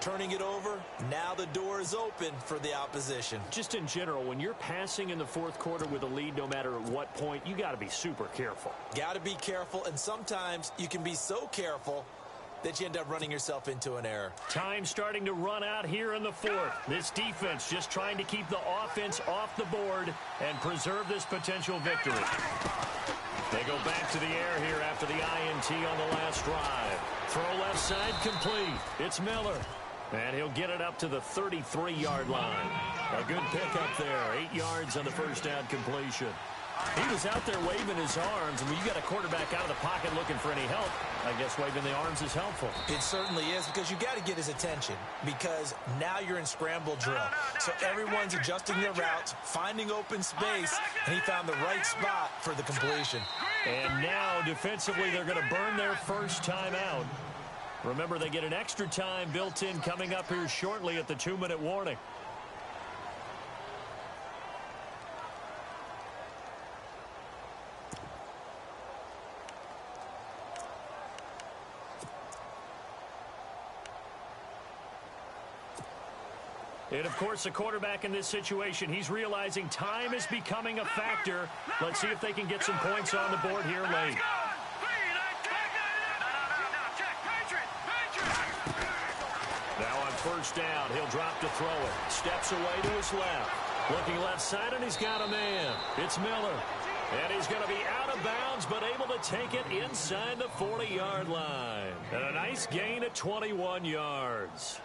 turning it over, now the door is open for the opposition. Just in general, when you're passing in the 4th quarter with a lead, no matter at what point, you got to be super careful. Got to be careful, and sometimes you can be so careful that you end up running yourself into an error. Time starting to run out here in the 4th. This defense just trying to keep the offense off the board and preserve this potential victory. They go back to the air here after the INT on the last drive. Throw left side complete. It's Miller. And he'll get it up to the 33-yard line. A good pickup there. 8 yards on the first down completion. He was out there waving his arms. And when you got a quarterback out of the pocket looking for any help, I guess waving the arms is helpful. It certainly is, because you got to get his attention, because now you're in scramble drill. So everyone's adjusting their routes, finding open space, and he found the right spot for the completion. And now defensively they're going to burn their first time out. Remember, they get an extra time built in coming up here shortly at the 2-minute warning. And, of course, the quarterback in this situation, he's realizing time is becoming a factor. Let's see if they can get some points on the board here late. Now on first down, he'll drop to throw it. Steps away to his left. Looking left side, and he's got a man. It's Miller. And he's going to be out of bounds, but able to take it inside the 40-yard line. And a nice gain at 21 yards.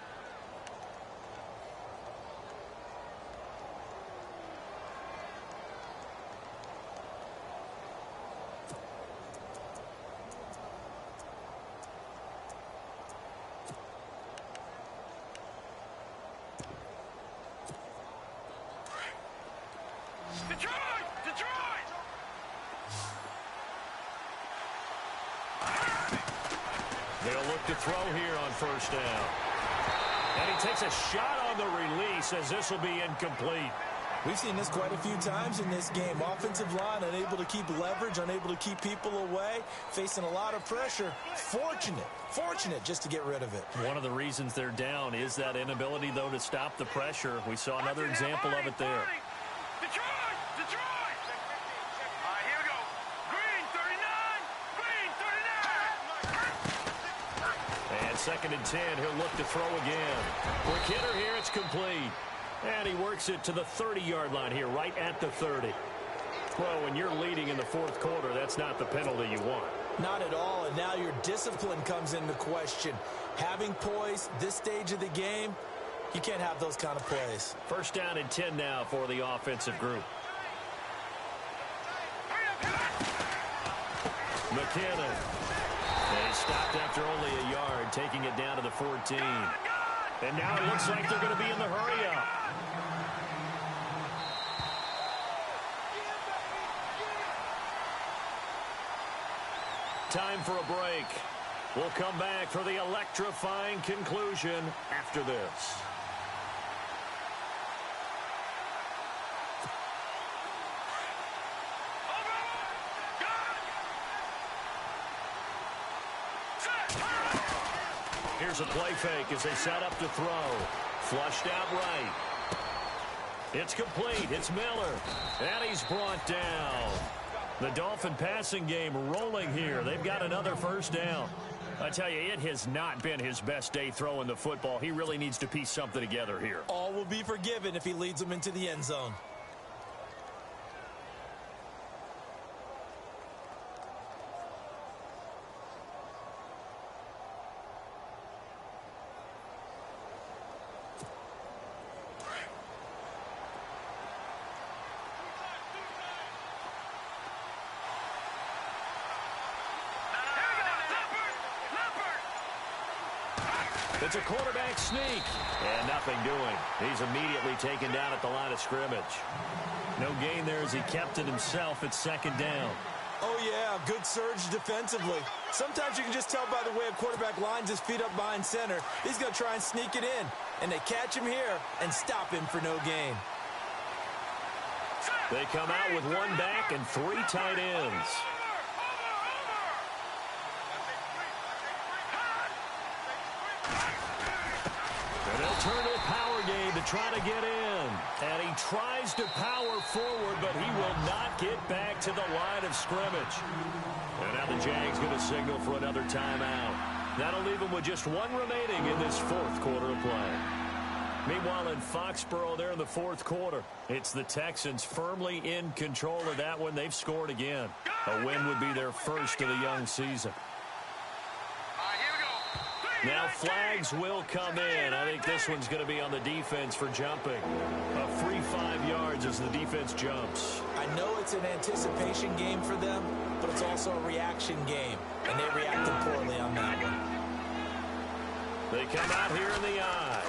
They'll look to throw here on first down. And he takes a shot on the release as this will be incomplete. We've seen this quite a few times in this game. Offensive line unable to keep leverage, unable to keep people away, facing a lot of pressure. Fortunate just to get rid of it. One of the reasons they're down is that inability, though, to stop the pressure. We saw another example of it there. Detroit! All right, here we go. Green 39! Green 39! And 2nd and 10, he'll look to throw again. Quick hitter here, it's complete. And he works it to the 30-yard line here, right at the 30. Well, when you're leading in the 4th quarter, that's not the penalty you want. Not at all, and now your discipline comes into question. Having poise this stage of the game, you can't have those kind of plays. First down and 10 now for the offensive group. McKinnon. They stopped after only a yard, taking it down to the 14. And now it looks like they're going to be in the hurry-up. Time for a break. We'll come back for the electrifying conclusion after this. Here's a play fake as they set up to throw. Flushed out right. It's complete. It's Miller. And he's brought down. The Dolphin passing game rolling here. They've got another first down. I tell you, it has not been his best day throwing the football. He really needs to piece something together here. All will be forgiven if he leads them into the end zone. It's a quarterback sneak. And nothing doing. He's immediately taken down at the line of scrimmage. No gain there as he kept it himself at second down. Oh, yeah, good surge defensively. Sometimes you can just tell by the way a quarterback lines his feet up behind center. He's going to try and sneak it in. And they catch him here and stop him for no gain. They come out with one back and three tight ends. Turn to a power game to try to get in. And he tries to power forward, but he will not get back to the line of scrimmage. And now the Jags going to signal for another timeout. That'll leave them with just one remaining in this fourth quarter of play. Meanwhile, in Foxborough, there in the fourth quarter, it's the Texans firmly in control of that one. They've scored again. A win would be their first of the young season. Now flags will come in. I think this one's going to be on the defense for jumping. A free 5 yards as the defense jumps. I know it's an anticipation game for them, but it's also a reaction game, and they reacted poorly on that one. They come out here in the eye.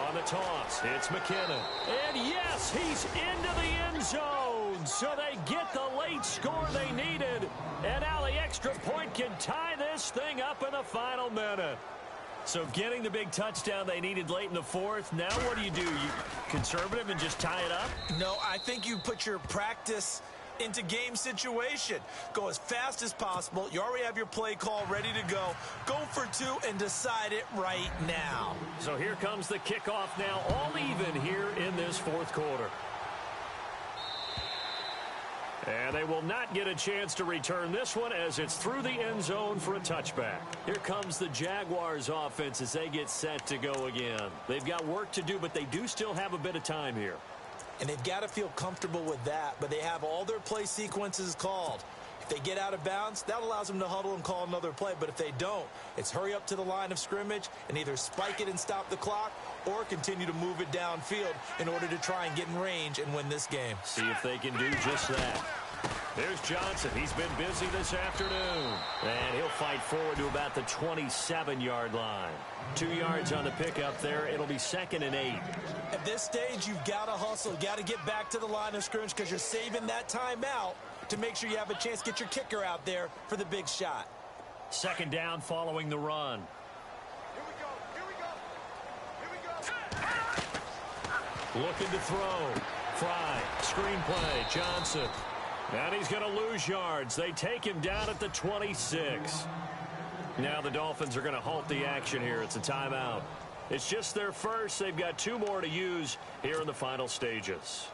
On the toss, it's McKinnon. And yes, he's into the end zone. So they get the late score they needed. And now the extra point can tie this thing up in the final minute. So getting the big touchdown they needed late in the fourth. Now what do? You conservative and just tie it up? No, I think you put your practice into game situation. Go as fast as possible. You already have your play call ready to go. Go for two and decide it right now. So here comes the kickoff now, all even here in this fourth quarter. And they will not get a chance to return this one as it's through the end zone for a touchback. Here comes the Jaguars offense as they get set to go again. They've got work to do, but they do still have a bit of time here. And they've got to feel comfortable with that, but they have all their play sequences called. If they get out of bounds, that allows them to huddle and call another play. But if they don't, it's hurry up to the line of scrimmage and either spike it and stop the clock or continue to move it downfield in order to try and get in range and win this game. See if they can do just that. There's Johnson. He's been busy this afternoon. And he'll fight forward to about the 27-yard line. 2 yards on the pickup there. It'll be 2nd and 8. At this stage, you've got to hustle. You've got to get back to the line of scrimmage because you're saving that timeout to make sure you have a chance to get your kicker out there for the big shot. 2nd down following the run. Here we go. Here we go. Here we go. Looking to throw. Fry. Screenplay. Johnson. And he's going to lose yards. They take him down at the 26. Now the Dolphins are going to halt the action here. It's a timeout. It's just their first. They've got 2 more to use here in the final stages.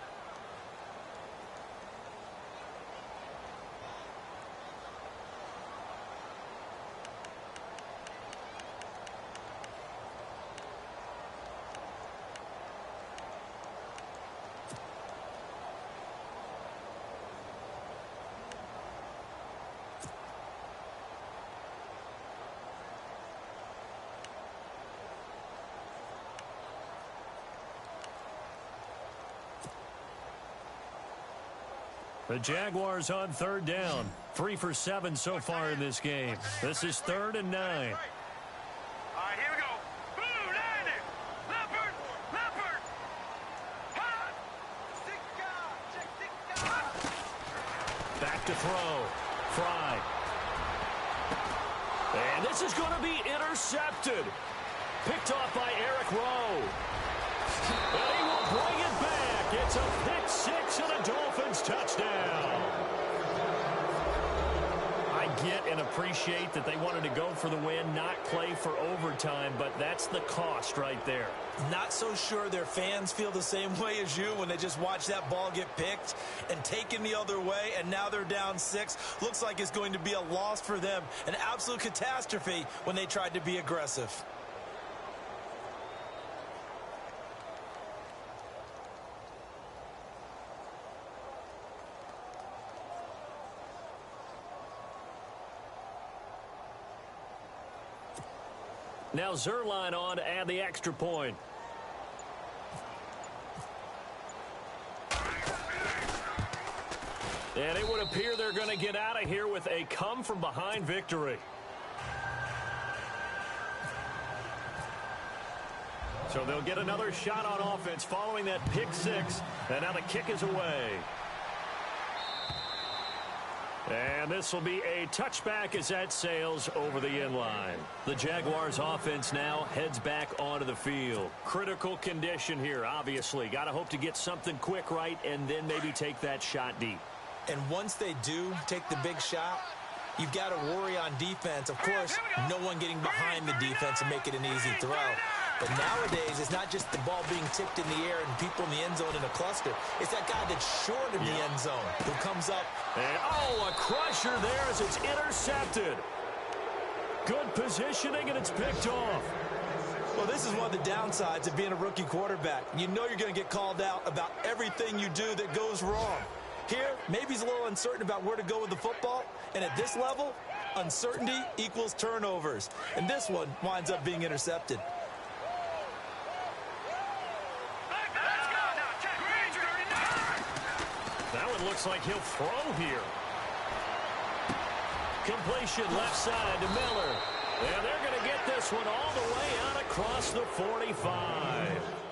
The Jaguars on third down. 3 for 7 so far in this game. This is 3rd and 9. All right, here we go. Blue, 90. Leopard, leopard. Hot. Back to throw. Fry. And this is going to be intercepted. Picked off by Eric Rowe. And he will bring it back. It's a pick six and a Dolphins touchdown. I get and appreciate that they wanted to go for the win, not play for overtime, but that's the cost right there. Not so sure their fans feel the same way as you when they just watch that ball get picked and taken the other way, and now they're down 6. Looks like it's going to be a loss for them, an absolute catastrophe when they tried to be aggressive. Now Zerline on to add the extra point. And it would appear they're going to get out of here with a come-from-behind victory. So they'll get another shot on offense following that pick six. And now the kick is away. And this will be a touchback as that sails over the end line. The Jaguars offense now heads back onto the field. Critical condition here, obviously. Got to hope to get something quick right and then maybe take that shot deep. And once they do take the big shot, you've got to worry on defense. Of course, no one getting behind the defense and make it an easy throw. But nowadays, it's not just the ball being tipped in the air and people in the end zone in a cluster. It's that guy that's short of the end zone who comes up. And, oh, a crusher there as it's intercepted. Good positioning, and it's picked off. Well, this is one of the downsides of being a rookie quarterback. You know you're going to get called out about everything you do that goes wrong. Here, maybe he's a little uncertain about where to go with the football. And at this level, uncertainty equals turnovers. And this one winds up being intercepted. That one looks like he'll throw here. Completion left side to Miller. And they're going to get this one all the way out across the 45.